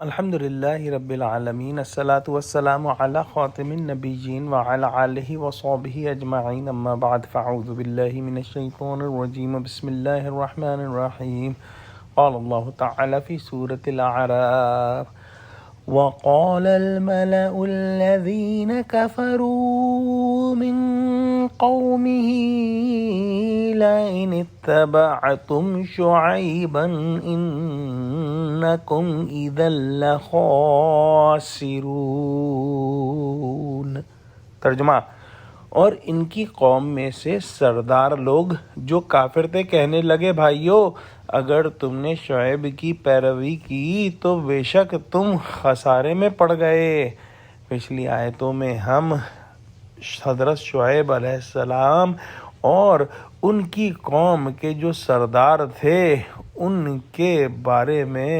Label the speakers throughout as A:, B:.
A: الحمد للہ رب العالمین، الصلاۃ والسلام علی خاتم النبیین وعلی آلہ وصحبہ اجمعین، اما بعد فاعوذ باللہ من الشیطان الرجیم، بسم اللہ الرحمن الرحیم۔ قال اللہ تعالی فی سورة الاعراف: وقال الملأ الذین كفروا من قومه لئن اتبعتم شعیبا انکم اذا لخاسرون۔ ترجمہ: اور ان کی قوم میں سے سردار لوگ جو کافر تھے کہنے لگے، بھائیو اگر تم نے شعیب کی پیروی کی تو بے شک تم خسارے میں پڑ گئے۔ پچھلی آیتوں میں ہم حضرت شعیب علیہ السلام اور ان کی قوم کے جو سردار تھے ان کے بارے میں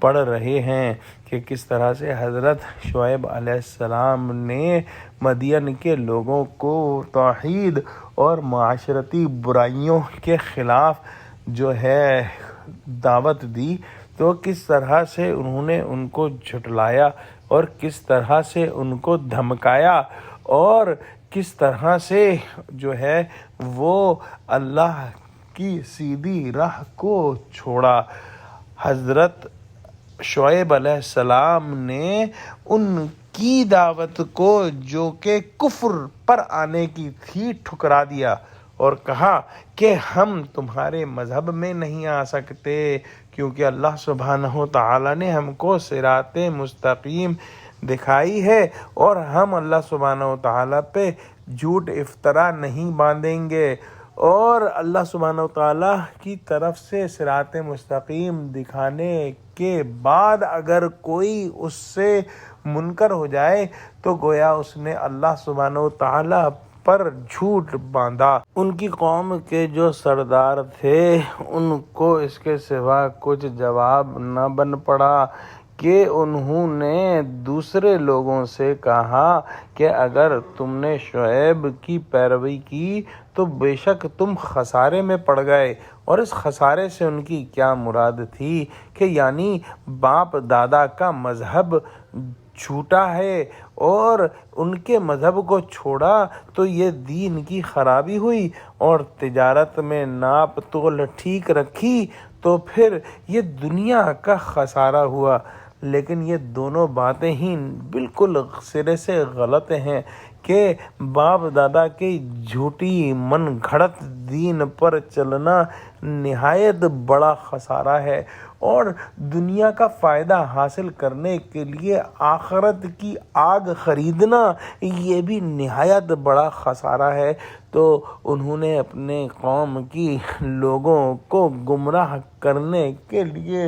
A: پڑھ رہے ہیں کہ کس طرح سے حضرت شعیب علیہ السلام نے مدین کے لوگوں کو توحید اور معاشرتی برائیوں کے خلاف جو ہے دعوت دی، تو کس طرح سے انہوں نے ان کو جھٹلایا اور کس طرح سے ان کو دھمکایا اور کس طرح سے جو ہے وہ اللہ کی سیدھی راہ کو چھوڑا۔ حضرت شعیب علیہ السلام نے ان کی دعوت کو جو کہ کفر پر آنے کی تھی ٹھکرا دیا اور کہا کہ ہم تمہارے مذہب میں نہیں آ سکتے، کیونکہ اللہ سبحانہ تعالیٰ نے ہم کو صراط مستقیم دکھائی ہے اور ہم اللہ سبحانہ تعالیٰ پہ جھوٹ افطرا نہیں باندھیں گے، اور اللہ سبحانہ تعالیٰ کی طرف سے صراط مستقیم دکھانے کے بعد اگر کوئی اس سے منکر ہو جائے تو گویا اس نے اللہ سبحانہ تعالیٰ پر جھوٹ باندھا۔ ان کی قوم کے جو سردار تھے ان کو اس کے سوا کچھ جواب نہ بن پڑا کہ انہوں نے دوسرے لوگوں سے کہا کہ اگر تم نے شعیب کی پیروی کی تو بے شک تم خسارے میں پڑ گئے۔ اور اس خسارے سے ان کی کیا مراد تھی کہ یعنی باپ دادا کا مذہب جھوٹا ہے اور ان کے مذہب کو چھوڑا تو یہ دین کی خرابی ہوئی، اور تجارت میں ناپ تول ٹھیک رکھی تو پھر یہ دنیا کا خسارہ ہوا۔ لیکن یہ دونوں باتیں ہی بالکل سرے سے غلط ہیں کہ باپ دادا کی جھوٹی من گھڑت دین پر چلنا نہایت بڑا خسارہ ہے، اور دنیا کا فائدہ حاصل کرنے کے لیے آخرت کی آگ خریدنا یہ بھی نہایت بڑا خسارہ ہے۔ تو انہوں نے اپنے قوم کی لوگوں کو گمراہ کرنے کے لیے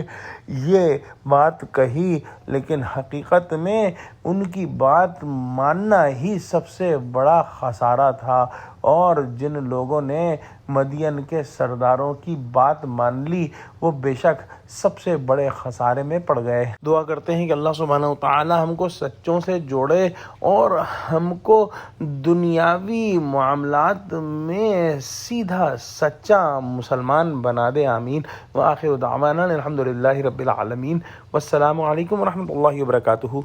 A: یہ بات کہی، لیکن حقیقت میں ان کی بات ماننا ہی سب سے بڑا خسارہ تھا، اور جن لوگوں نے مدین کے سرداروں کی بات مان لی وہ بے شک سب سے بڑے خسارے میں پڑ گئے۔ دعا کرتے ہیں کہ اللہ سبحانہ وتعالی ہم کو سچوں سے جوڑے اور ہم کو دنیاوی معاملات میں سیدھا سچا مسلمان بنا دے، آمین۔ وآخر دعوانا الحمد للہ رب العالمین، والسلام علیکم ورحمۃ اللہ وبرکاتہ۔